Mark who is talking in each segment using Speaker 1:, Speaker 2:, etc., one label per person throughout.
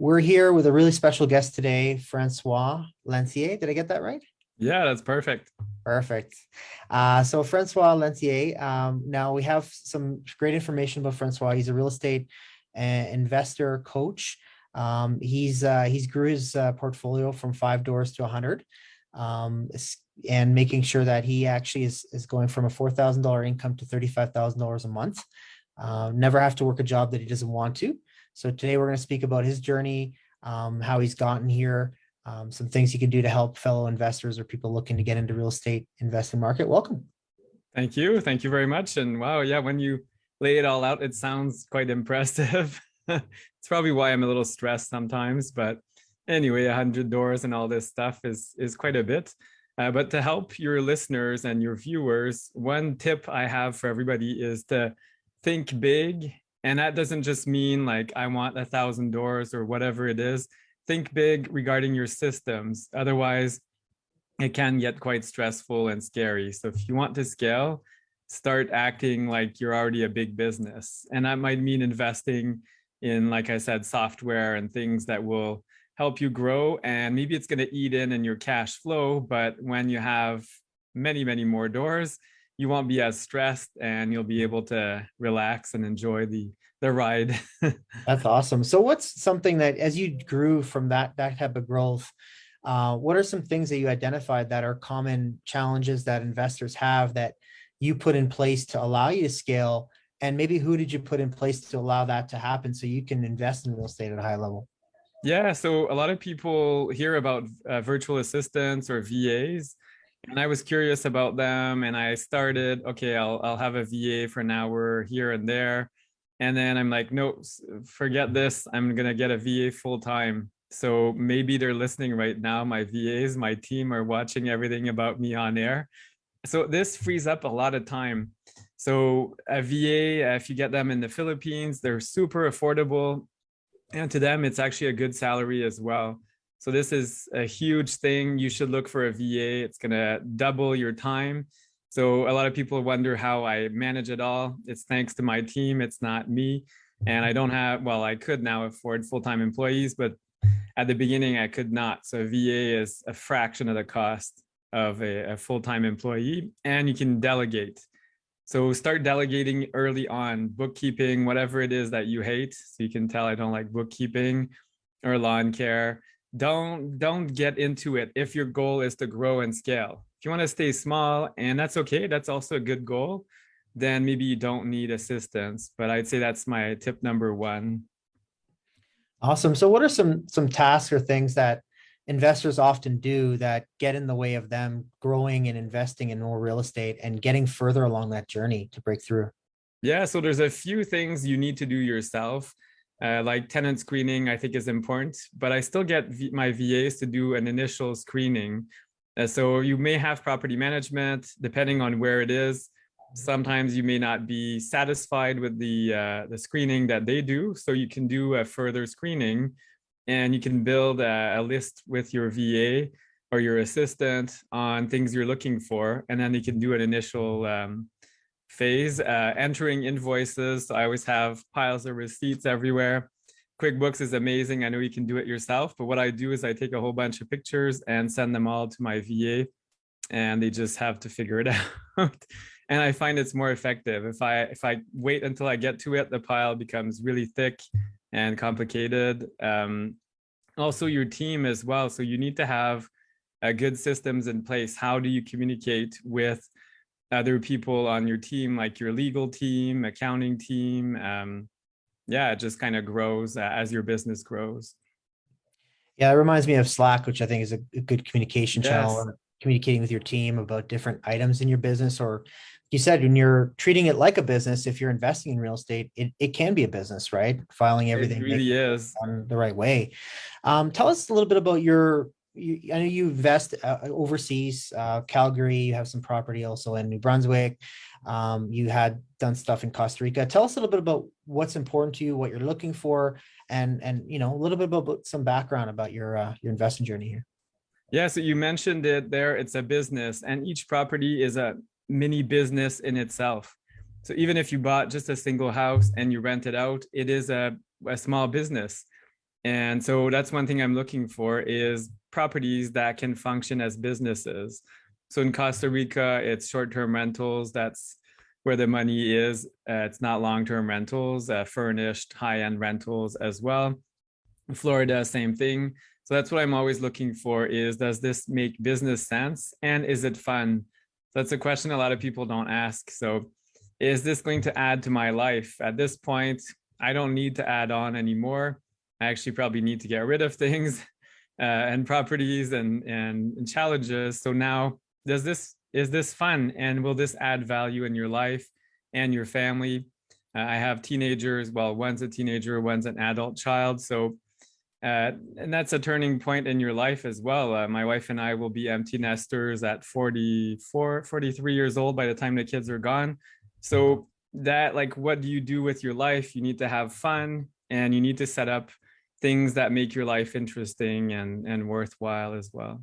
Speaker 1: We're here with a really special guest today, François Lanthier. Did I get that right?
Speaker 2: Yeah, that's perfect.
Speaker 1: Perfect. So Francois Lanthier, now we have some great information about Francois. He's a real estate investor coach. He's grew his portfolio from 5 doors to 100, and making sure that he actually is going from a $4,000 income to $35,000 a month. Never have to work a job that he doesn't want to. So today we're going to speak about his journey, how he's gotten here, some things you can do to help fellow investors or people looking to get into real estate investing market. Welcome.
Speaker 2: Thank you. Thank you very much. And wow, yeah, when you lay it all out, it sounds quite impressive. It's probably why I'm a little stressed sometimes, but anyway, 100 doors and all this stuff is quite a bit. But to help your listeners and your viewers, one tip I have for everybody is to think big. And that doesn't just mean like I want 1,000 doors or whatever it is. Think big regarding your systems. Otherwise, it can get quite stressful and scary. So if you want to scale, start acting like you're already a big business. And that might mean investing in, like I said, software and things that will help you grow. And maybe it's going to eat in your cash flow. But when you have many, many more doors, you won't be as stressed and you'll be able to relax and enjoy the ride.
Speaker 1: That's awesome. So what's something that as you grew from that type of growth, what are some things that you identified that are common challenges that investors have that you put in place to allow you to scale? And maybe who did you put in place to allow that to happen so you can invest in real estate at a high level?
Speaker 2: Yeah, so a lot of people hear about virtual assistants or VAs, and I was curious about them. And I started, okay, I'll have a VA for an hour here and there, and then I'm like, no, forget this. I'm gonna get a VA full time. So maybe they're listening right now. My VAs, my team are watching everything about me on air. So this frees up a lot of time. So a VA, if you get them in the Philippines, they're super affordable, and to them it's actually a good salary as well. So this is a huge thing. You should look for a VA. It's going to double your time. So a lot of people wonder how I manage it all. It's thanks to my team. It's not me. And I don't have, well, I could now afford full-time employees, but at the beginning I could not. So a VA is a fraction of the cost of a full-time employee, and you can delegate. So start delegating early on, bookkeeping, whatever it is that you hate. So you can tell I don't like bookkeeping or lawn care. Don't get into it if your goal is to grow and scale. If you want to stay small, and that's okay, that's also a good goal, then maybe you don't need assistance. But I'd say that's my tip number one.
Speaker 1: Awesome. So what are some tasks or things that investors often do that get in the way of them growing and investing in more real estate and getting further along that journey to break through?
Speaker 2: Yeah, so there's a few things you need to do yourself. Like tenant screening, I think is important, but I still get my VAs to do an initial screening. So you may have property management, depending on where it is. Sometimes you may not be satisfied with the screening that they do, so you can do a further screening, and you can build a list with your VA or your assistant on things you're looking for, and then you can do an initial phase. Entering invoices, so I always have piles of receipts everywhere. QuickBooks is amazing. I know you can do it yourself, but what I do is I take a whole bunch of pictures and send them all to my VA, and they just have to figure it out. And I find it's more effective. If I wait until I get to it, the pile becomes really thick and complicated. Also your team as well. So you need to have good systems in place. How do you communicate with other people on your team, like your legal team, accounting team? Yeah, it just kind of grows as your business grows.
Speaker 1: Yeah, it reminds me of Slack, which I think is a good communication channel,
Speaker 2: Yes,
Speaker 1: or communicating with your team about different items in your business. Or you said, when you're treating it like a business, if you're investing in real estate, it can be a business, right? Filing
Speaker 2: it
Speaker 1: everything,
Speaker 2: really
Speaker 1: making sure it's
Speaker 2: is.
Speaker 1: done the right way. Tell us a little bit about I know you invest overseas, Calgary, you have some property also in New Brunswick. You had done stuff in Costa Rica. Tell us a little bit about what's important to you, what you're looking for, and a little bit about some background about your investment journey here.
Speaker 2: Yeah, so you mentioned it there. It's a business, and each property is a mini business in itself. So even if you bought just a single house and you rent it out, it is a small business. And so that's one thing I'm looking for is properties that can function as businesses. So in Costa Rica, it's short-term rentals. That's where the money is. It's not long-term rentals, furnished high-end rentals as well. In Florida, same thing. So that's what I'm always looking for is, does this make business sense? And is it fun? That's a question a lot of people don't ask. So is this going to add to my life? At this point, I don't need to add on anymore. I actually probably need to get rid of things and properties and challenges. So now, is this fun, and will this add value in your life and your family? I have teenagers. Well, one's a teenager, one's an adult child. So and that's a turning point in your life as well. My wife and I will be empty nesters at 44, 43 years old by the time the kids are gone. So that, like, what do you do with your life? You need to have fun, and you need to set up things that make your life interesting and worthwhile as well.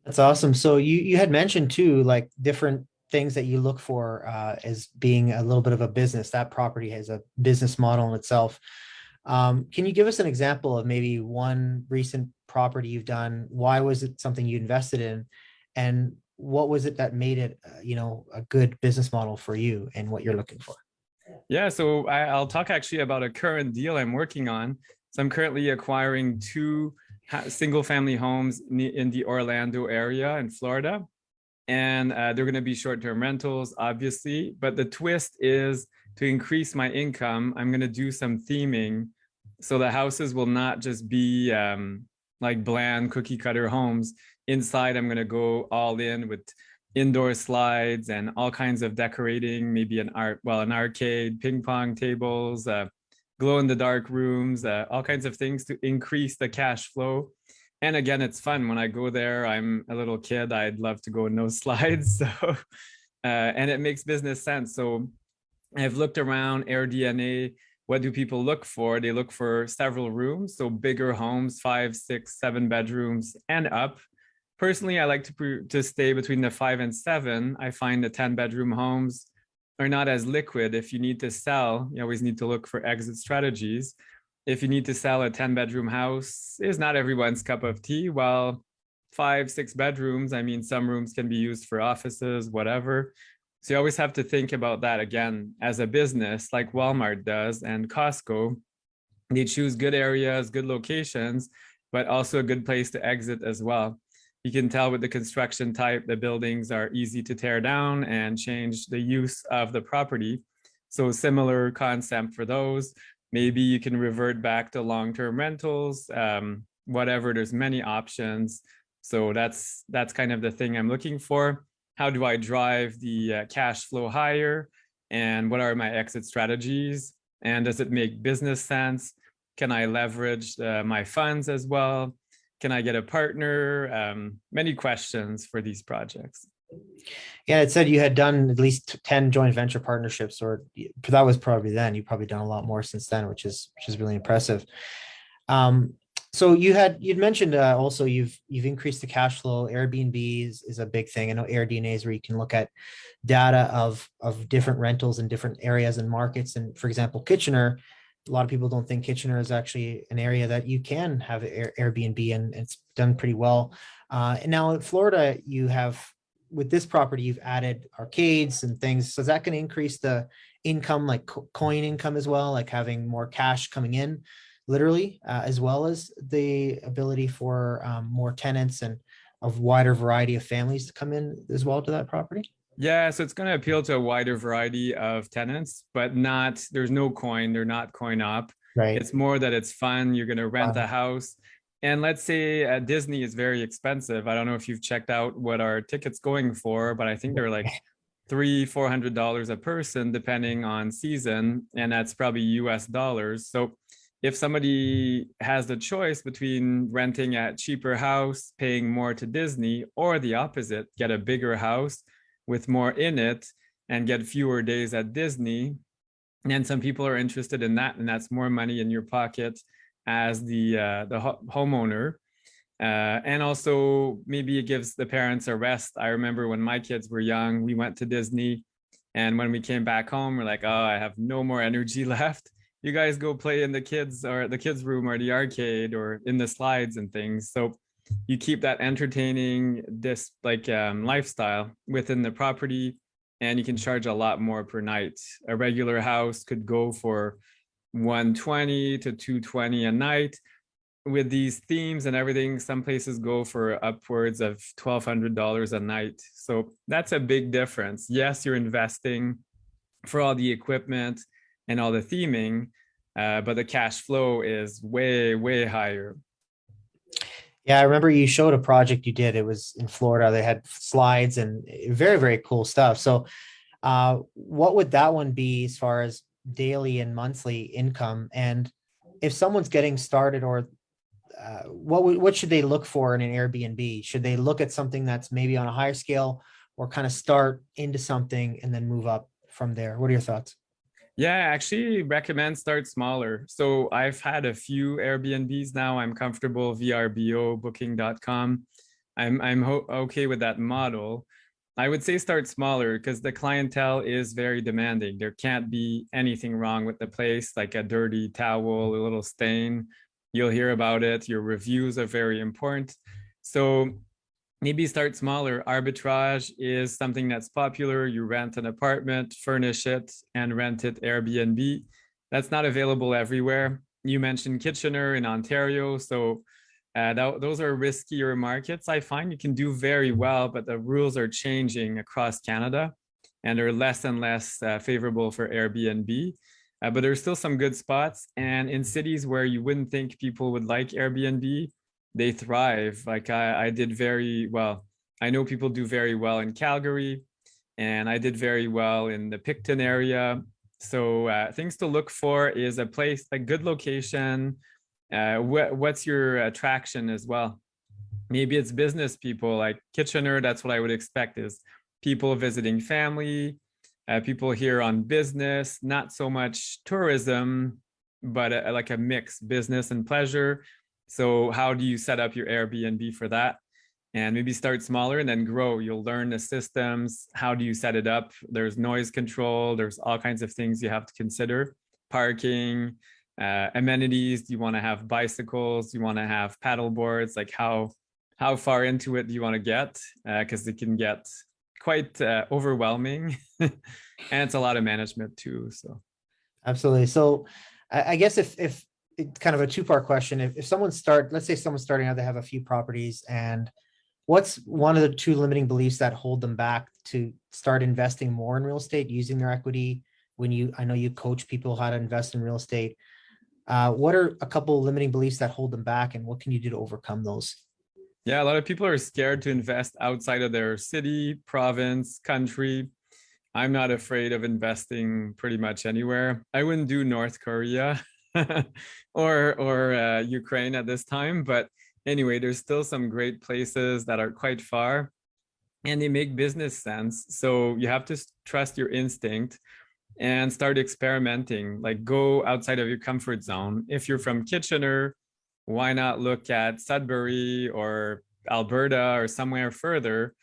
Speaker 1: That's awesome. So you had mentioned too, like different things that you look for as being a little bit of a business. That property has a business model in itself. Can you give us an example of maybe one recent property you've done? Why was it something you invested in? And what was it that made it, a good business model for you and what you're looking for?
Speaker 2: Yeah, so I'll talk actually about a current deal I'm working on. So I'm currently acquiring two single family homes in the Orlando area in Florida. And they're going to be short-term rentals, obviously. But the twist is, to increase my income, I'm going to do some theming. So the houses will not just be like bland cookie cutter homes. Inside, I'm going to go all in with indoor slides and all kinds of decorating, maybe an arcade, ping pong tables, glow in the dark rooms, all kinds of things to increase the cash flow. And again, it's fun. When I go there, I'm a little kid. I'd love to go no slides. So, and it makes business sense. So I've looked around AirDNA. What do people look for? They look for several rooms. So bigger homes, 5, 6, 7 bedrooms and up. Personally, I like to stay between the 5 and 7. I find the 10-bedroom homes are not as liquid. If you need to sell, you always need to look for exit strategies. If you need to sell a 10-bedroom house, is not everyone's cup of tea. While 5, 6 bedrooms, I mean, some rooms can be used for offices, whatever. So you always have to think about that again as a business, like Walmart does and Costco. They choose good areas, good locations, but also a good place to exit as well. You can tell with the construction type, the buildings are easy to tear down and change the use of the property. So similar concept for those. Maybe you can revert back to long-term rentals, whatever, there's many options. So that's kind of the thing I'm looking for. How do I drive the cash flow higher? And what are my exit strategies? And does it make business sense? Can I leverage my funds as well? Can I get a partner? Many questions for these projects.
Speaker 1: Yeah, it said you had done at least 10 joint venture partnerships, or that was probably then. You've probably done a lot more since then, which is really impressive. So you'd mentioned also you've increased the cash flow. Airbnb is a big thing. I know AirDNA is where you can look at data of different rentals in different areas and markets. And for example, Kitchener, a lot of people don't think Kitchener is actually an area that you can have Airbnb, and it's done pretty well. And now in Florida, you have, with this property, you've added arcades and things. So is that going to increase the income, like coin income as well, like having more cash coming in, literally, as well as the ability for more tenants and a wider variety of families to come in as well to that property?
Speaker 2: Yeah, so it's going to appeal to a wider variety of tenants, but there's no coin, they're not coin op.
Speaker 1: Right.
Speaker 2: It's more that it's fun. You're going to rent a house. And let's say Disney is very expensive. I don't know if you've checked out what our tickets going for, but I think they're like $300-400 a person, depending on season. And that's probably US dollars. So if somebody has the choice between renting a cheaper house, paying more to Disney, or the opposite, get a bigger house with more in it and get fewer days at Disney. And some people are interested in that, and that's more money in your pocket as the homeowner. And also maybe it gives the parents a rest. I remember when my kids were young, we went to Disney, and when we came back home, we're like, oh, I have no more energy left. you guys go play in the kids room or the arcade or in the slides and things. So you keep that entertaining this like lifestyle within the property, and you can charge a lot more per night. A regular house could go for 120 to 220 a night. With these themes and everything, some places go for upwards of $1,200 a night. So that's a big difference. Yes, you're investing for all the equipment and all the theming, but the cash flow is way, way higher.
Speaker 1: Yeah, I remember you showed a project you did. It was in Florida. They had slides and very, very cool stuff. So, what would that one be as far as daily and monthly income? And if someone's getting started, or what should they look for in an Airbnb? Should they look at something that's maybe on a higher scale, or kind of start into something and then move up from there? What are your thoughts?
Speaker 2: Yeah, I actually recommend start smaller. So I've had a few Airbnbs now. I'm comfortable VRBO, booking.com. I'm okay with that model. I would say start smaller because the clientele is very demanding. There can't be anything wrong with the place, like a dirty towel, a little stain. You'll hear about it. Your reviews are very important. So maybe start smaller. Arbitrage is something that's popular. You rent an apartment, furnish it, and rent it Airbnb. That's not available everywhere. You mentioned Kitchener in Ontario. So those are riskier markets. I find you can do very well, but the rules are changing across Canada and are less and less favorable for Airbnb. But there's still some good spots. And in cities where you wouldn't think people would like Airbnb, they thrive. Like I did very well. I know people do very well in Calgary, and I did very well in the Picton area. So things to look for is a place, a good location. What's your attraction as well? Maybe it's business people like Kitchener. That's what I would expect is people visiting family, people here on business, not so much tourism, but like a mix, business and pleasure. So how do you set up your Airbnb for that? And maybe start smaller and then grow. You'll learn the systems. How do you set it up? There's noise control. There's all kinds of things you have to consider. Parking, amenities. Do you want to have bicycles? Do you want to have paddle boards? Like how far into it do you want to get? Because it can get quite overwhelming, and it's a lot of management too. So
Speaker 1: Absolutely. So, I guess if it's kind of a two-part question, if let's say someone's starting out, they have a few properties, and what's one of the two limiting beliefs that hold them back to start investing more in real estate using their equity? I know you coach people how to invest in real estate. What are a couple of limiting beliefs that hold them back, and what can you do to overcome those?
Speaker 2: yeah, a lot of people are scared to invest outside of their city, province, country. I'm not afraid of investing pretty much anywhere. I wouldn't do North Korea or Ukraine at this time, but anyway, there's still some great places that are quite far and they make business sense. So you have to trust your instinct and start experimenting, like go outside of your comfort zone. If you're from Kitchener, why not look at Sudbury or Alberta or somewhere further?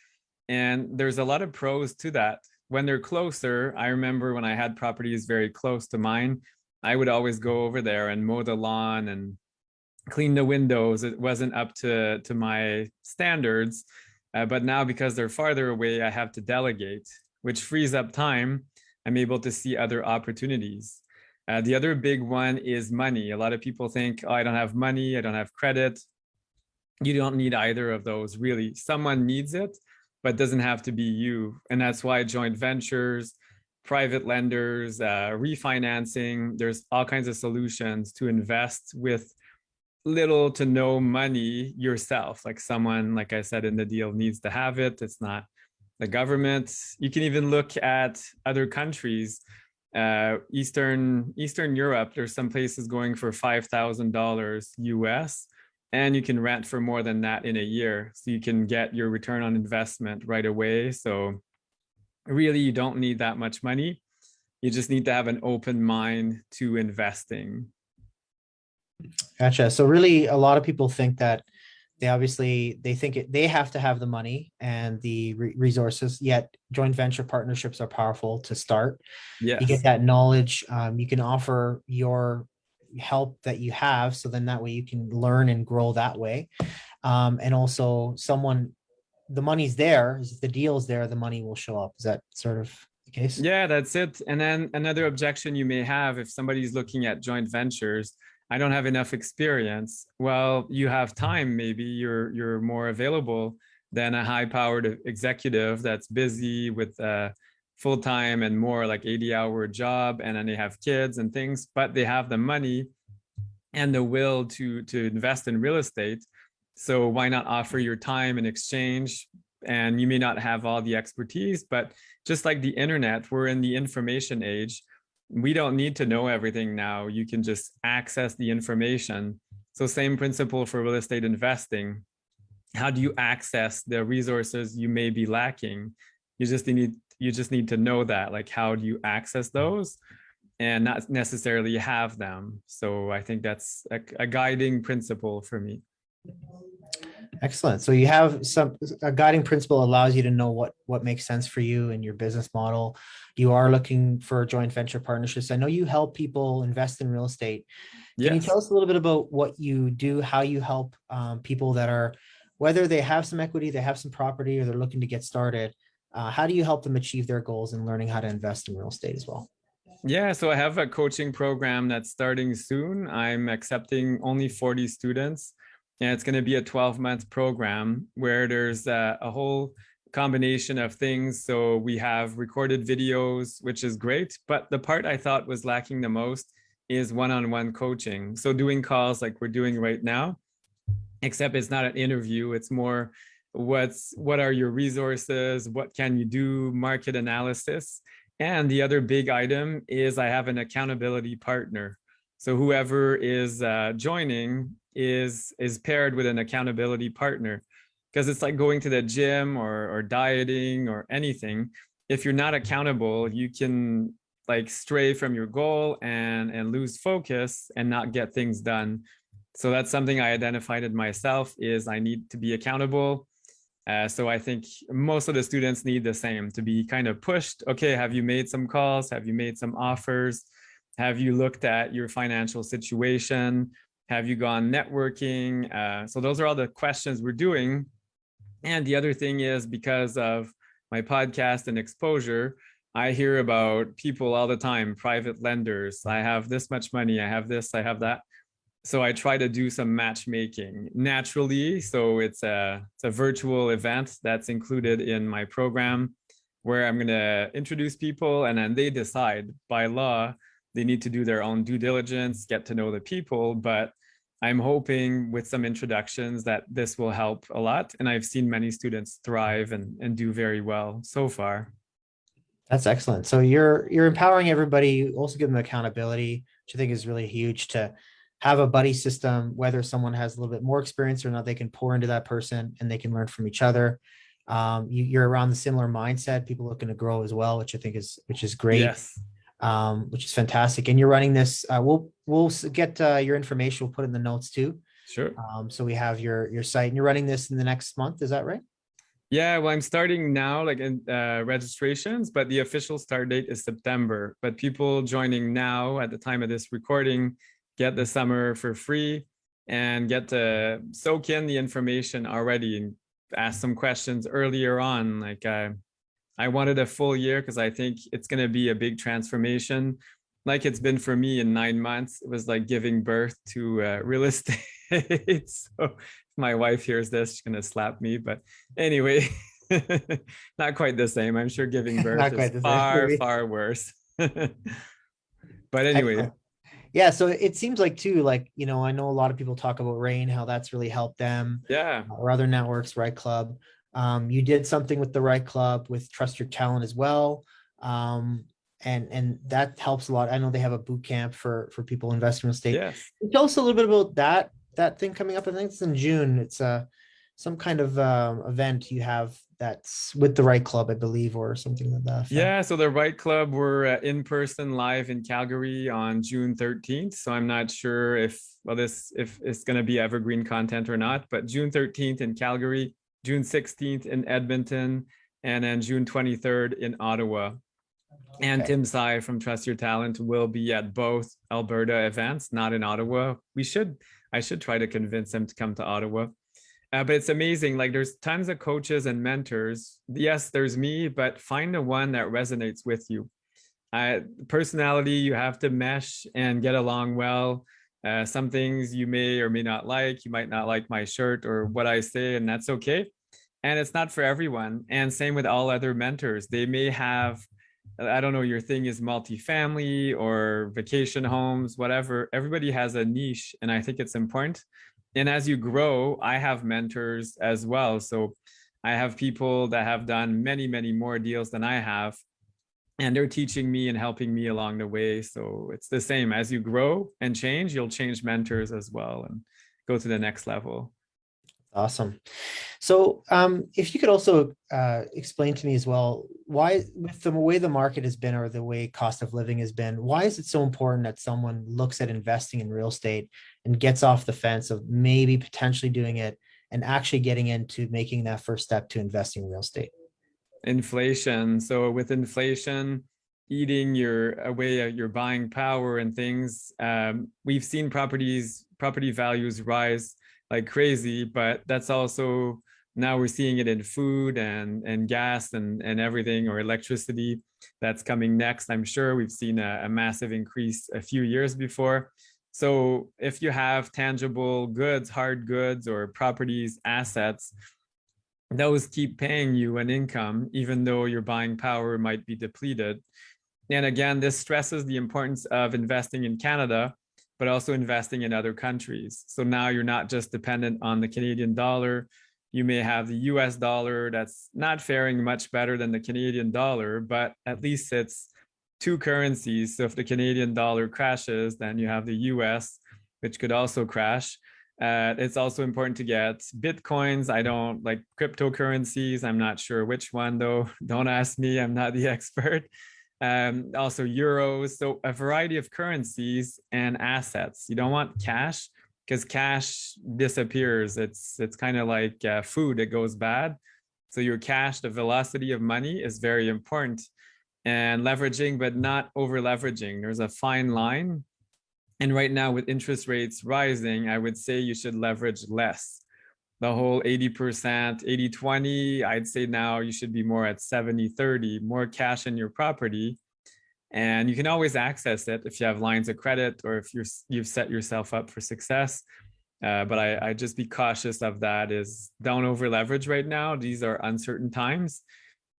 Speaker 2: And there's a lot of pros to that. When they're closer, I remember when I had properties very close to mine, I would always go over there and mow the lawn and clean the windows. It wasn't up to my standards. But now because they're farther away, I have to delegate, which frees up time. I'm able to see other opportunities. The other big one is money. A lot of people think, oh, I don't have money, I don't have credit. You don't need either of those, really. Someone needs it, but doesn't have to be you. And that's why joint ventures, private lenders, refinancing, there's all kinds of solutions to invest with little to no money yourself. Like someone, like I said in the deal, needs to have it. It's not the government. You can even look at other countries. Eastern Europe, there's some places going for $5,000 US, and you can rent for more than that in a year. So you can get your return on investment right away. So really, you don't need that much money. You just need to have an open mind to investing.
Speaker 1: Gotcha. So really, a lot of people think that they think they have to have the money and the resources, yet joint venture partnerships are powerful to start. You get
Speaker 2: Yes.
Speaker 1: that knowledge. You can offer your help that you have, so then that way you can learn and grow that way. And also the money's there. If the deal's there, the money will show up. Is that sort of the case?
Speaker 2: Yeah, that's it. And then another objection you may have if somebody's looking at joint ventures, I don't have enough experience. Well, you have time, maybe you're more available than a high-powered executive that's busy with full-time and more like 80-hour job, and then they have kids and things, but they have the money and the will to invest in real estate. So why not offer your time in exchange? And you may not have all the expertise, but just like the internet, we're in the information age. We don't need to know everything now. You can just access the information. So same principle for real estate investing. How do you access the resources you may be lacking? You just need to know that, like, how do you access those and not necessarily have them. So I think that's a guiding principle for me.
Speaker 1: Excellent. So you have a guiding principle allows you to know what makes sense for you and your business model. You are looking for joint venture partnerships. I know you help people invest in real estate. Can you
Speaker 2: Yes.
Speaker 1: tell us a little bit about what you do, how you help people that are, whether they have some equity, they have some property, or they're looking to get started? How do you help them achieve their goals and learning how to invest in real estate as well?
Speaker 2: Yeah, so I have a coaching program that's starting soon. I'm accepting only 40 students, and it's going to be a 12-month program where there's a whole combination of things. So we have recorded videos, which is great, but the part I thought was lacking the most is one-on-one coaching. So doing calls like we're doing right now, except it's not an interview, it's more what are your resources, what can you do, market analysis. And the other big item is I have an accountability partner. So whoever is joining is paired with an accountability partner, because it's like going to the gym or dieting or anything. If you're not accountable, you can like stray from your goal and lose focus and not get things done. So that's something I identified in myself, is I need to be accountable. So I think most of the students need the same, to be kind of pushed. Okay, have you made some calls? Have you made some offers? Have you looked at your financial situation? Have you gone networking? So those are all the questions we're doing. And the other thing is, because of my podcast and exposure, I hear about people all the time, private lenders. I have this much money, I have this, I have that. So I try to do some matchmaking naturally. So it's a virtual event that's included in my program, where I'm going to introduce people, and then they decide. By law, they need to do their own due diligence, get to know the people. But I'm hoping with some introductions that this will help a lot. And I've seen many students thrive and do very well so far.
Speaker 1: That's excellent. So you're empowering everybody. You also give them accountability, which I think is really huge, to have a buddy system. Whether someone has a little bit more experience or not, they can pour into that person and they can learn from each other. You're around the similar mindset, people looking to grow as well, which I think is great.
Speaker 2: Yes.
Speaker 1: Which is fantastic. And you're running this. We'll get your information. We'll put it in the notes too.
Speaker 2: Sure.
Speaker 1: So we have your site, and you're running this in the next month. Is that right?
Speaker 2: Yeah, well, I'm starting now, like in registrations, but the official start date is September. But people joining now at the time of this recording get the summer for free and get to soak in the information already and ask some questions earlier on. Like I wanted a full year because I think it's going to be a big transformation. Like it's been for me in 9 months. It was like giving birth to real estate. So if my wife hears this, she's going to slap me. But anyway, not quite the same. I'm sure giving birth is far, far worse. But anyway.
Speaker 1: Excellent. Yeah, so it seems like too, like, I know a lot of people talk about RAIN, how that's really helped them.
Speaker 2: Yeah.
Speaker 1: Or other networks, Right Club. You did something with the Right Club with Trust Your Talent as well. And that helps a lot. I know they have a boot camp for people investing in real estate.
Speaker 2: Yes.
Speaker 1: Tell us a little bit about that thing coming up. I think it's in June. It's some kind of event you have that's with the right club, I believe, or something like that.
Speaker 2: Yeah, so the Right Club were in person live in Calgary on June 13th. So I'm not sure if it's going to be evergreen content or not, but June 13th in Calgary, June 16th in Edmonton, and then June 23rd in Ottawa. And
Speaker 1: Okay.
Speaker 2: Tim Sai from Trust Your Talent will be at both Alberta events, not in Ottawa. I should try to convince him to come to Ottawa. But it's amazing. Like there's tons of coaches and mentors. Yes, there's me, but find the one that resonates with you. Personality, you have to mesh and get along well. Some things you may or may not like. You might not like my shirt or what I say, and that's okay. And it's not for everyone. And same with all other mentors. They may have, I don't know, your thing is multifamily or vacation homes, whatever. Everybody has a niche, and I think it's important. And as you grow, I have mentors as well. So I have people that have done many, many more deals than I have, and they're teaching me and helping me along the way. So it's the same. As you grow and change, you'll change mentors as well and go to the next level.
Speaker 1: Awesome. So if you could also explain to me as well, why, with the way the market has been or the way cost of living has been, why is it so important that someone looks at investing in real estate and gets off the fence of maybe potentially doing it and actually getting into making that first step to investing in real estate?
Speaker 2: Inflation. So with inflation eating your buying power and things, we've seen property values rise like crazy, but that's also now we're seeing it in food and gas and everything, or electricity that's coming next. I'm sure we've seen a massive increase a few years before. So if you have tangible goods, hard goods, or properties, assets, those keep paying you an income, even though your buying power might be depleted. And again, this stresses the importance of investing in Canada, but also investing in other countries. So now you're not just dependent on the Canadian dollar. You may have the US dollar that's not faring much better than the Canadian dollar, but at least it's two currencies. So if the Canadian dollar crashes, then you have the US, which could also crash. It's also important to get Bitcoins. I don't like cryptocurrencies. I'm not sure which one though. Don't ask me, I'm not the expert. Also euros. So a variety of currencies and assets. You don't want cash because cash disappears. It's kind of like food, it goes bad. So your cash, the velocity of money is very important, and leveraging, but not over leveraging. There's a fine line. And right now with interest rates rising, I would say you should leverage less. The whole 80%, 80-20, I'd say now you should be more at 70-30, more cash in your property. And you can always access it if you have lines of credit or if you've set yourself up for success. But I just be cautious of that. Is don't over leverage right now. These are uncertain times,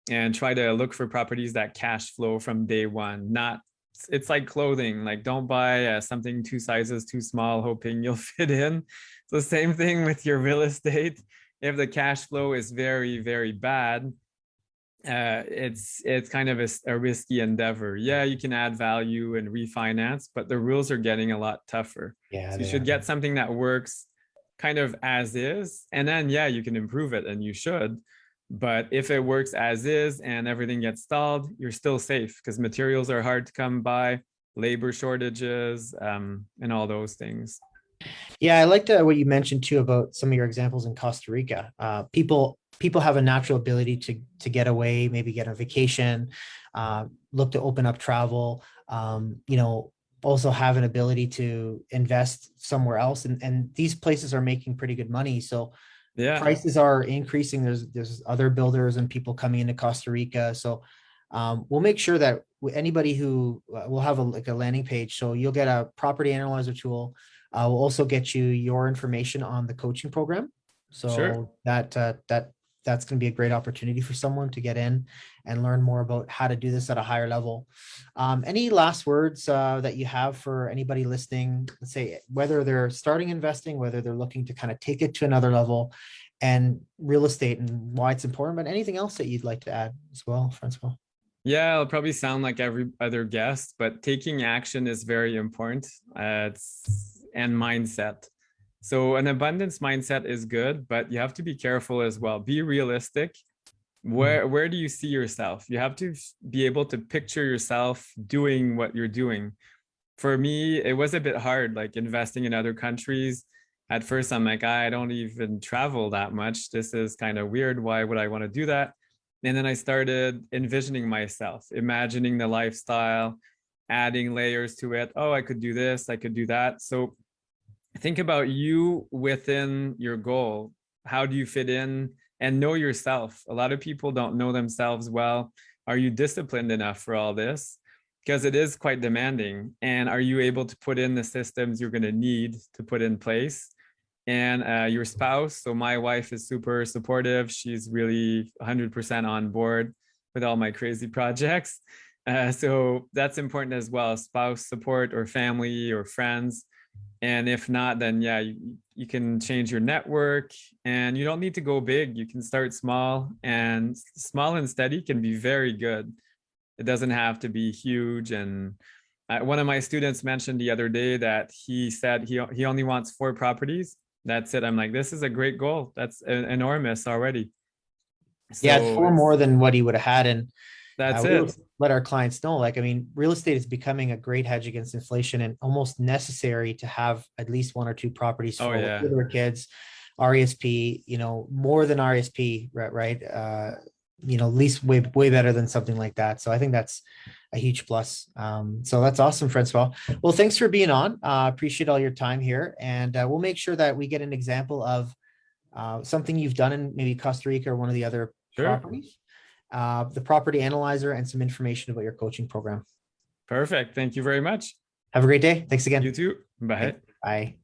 Speaker 2: and try to look for properties that cash flow from day one. Not, it's like clothing. Like don't buy something 2 sizes too small, hoping you'll fit in. So same thing with your real estate. If the cash flow is very, very bad, it's kind of a risky endeavor. Yeah, you can add value and refinance, but the rules are getting a lot tougher.
Speaker 1: Yeah,
Speaker 2: So you
Speaker 1: they
Speaker 2: should
Speaker 1: are.
Speaker 2: get something that works kind of as is, and then yeah, you can improve it, and you should. But if it works as is and everything gets stalled, you're still safe because materials are hard to come by, labor shortages, and all those things.
Speaker 1: Yeah, I liked what you mentioned too about some of your examples in Costa Rica. People have a natural ability to get away, maybe get on vacation, look to open up travel. Also have an ability to invest somewhere else, and these places are making pretty good money. So
Speaker 2: Yeah,
Speaker 1: prices are increasing. There's other builders and people coming into Costa Rica. So we'll make sure that anybody who will have like a landing page. So you'll get a property analyzer tool. We'll also get you your information on the coaching program.
Speaker 2: sure.
Speaker 1: So that's going to be a great opportunity for someone to get in and learn more about how to do this at a higher level. Any last words that you have for anybody listening? Let's say whether they're starting investing, whether they're looking to kind of take it to another level, and real estate and why it's important, but anything else that you'd like to add as well, Francois?
Speaker 2: Yeah, I'll probably sound like every other guest, but taking action is very important. And mindset. So an abundance mindset is good, but you have to be careful as well. Be realistic.
Speaker 1: Mhm.
Speaker 2: Where do you see yourself? You have to be able to picture yourself doing what you're doing. For me, it was a bit hard, like investing in other countries. At first, I'm like, I don't even travel that much. This is kind of weird. Why would I want to do that? And then I started envisioning myself, imagining the lifestyle, adding layers to it. Oh, I could do this, I could do that. So think about you within your goal. How do you fit in and know yourself? A lot of people don't know themselves well. Are you disciplined enough for all this? Because it is quite demanding. And are you able to put in the systems you're going to need to put in place? And your spouse. So my wife is super supportive. She's really 100% on board with all my crazy projects. So that's important as well. Spouse support or family or friends. And if not, then yeah, you can change your network, and you don't need to go big. You can start small, and small and steady can be very good. It doesn't have to be huge. And one of my students mentioned the other day that he said he only wants 4 properties. That's it. I'm like, this is a great goal. That's enormous already.
Speaker 1: Yeah, it's
Speaker 2: So
Speaker 1: four more than what he would have had. And
Speaker 2: that's
Speaker 1: we
Speaker 2: it.
Speaker 1: always let our clients know, like, I mean, real estate is becoming a great hedge against inflation and almost necessary to have at least 1 or 2 properties
Speaker 2: Oh
Speaker 1: for
Speaker 2: yeah.
Speaker 1: with their kids, RESP, more than RESP, right? Right. At least way better than something like that. So I think that's a huge plus. So that's awesome, Francois. Well, thanks for being on. Appreciate all your time here. And we'll make sure that we get an example of something you've done in maybe Costa Rica or one of the other
Speaker 2: Sure.
Speaker 1: properties, the property analyzer, and some information about your coaching program.
Speaker 2: Perfect. Thank you very much.
Speaker 1: Have a great day. Thanks
Speaker 2: You
Speaker 1: again.
Speaker 2: too.
Speaker 1: Okay,
Speaker 2: Bye.
Speaker 1: bye.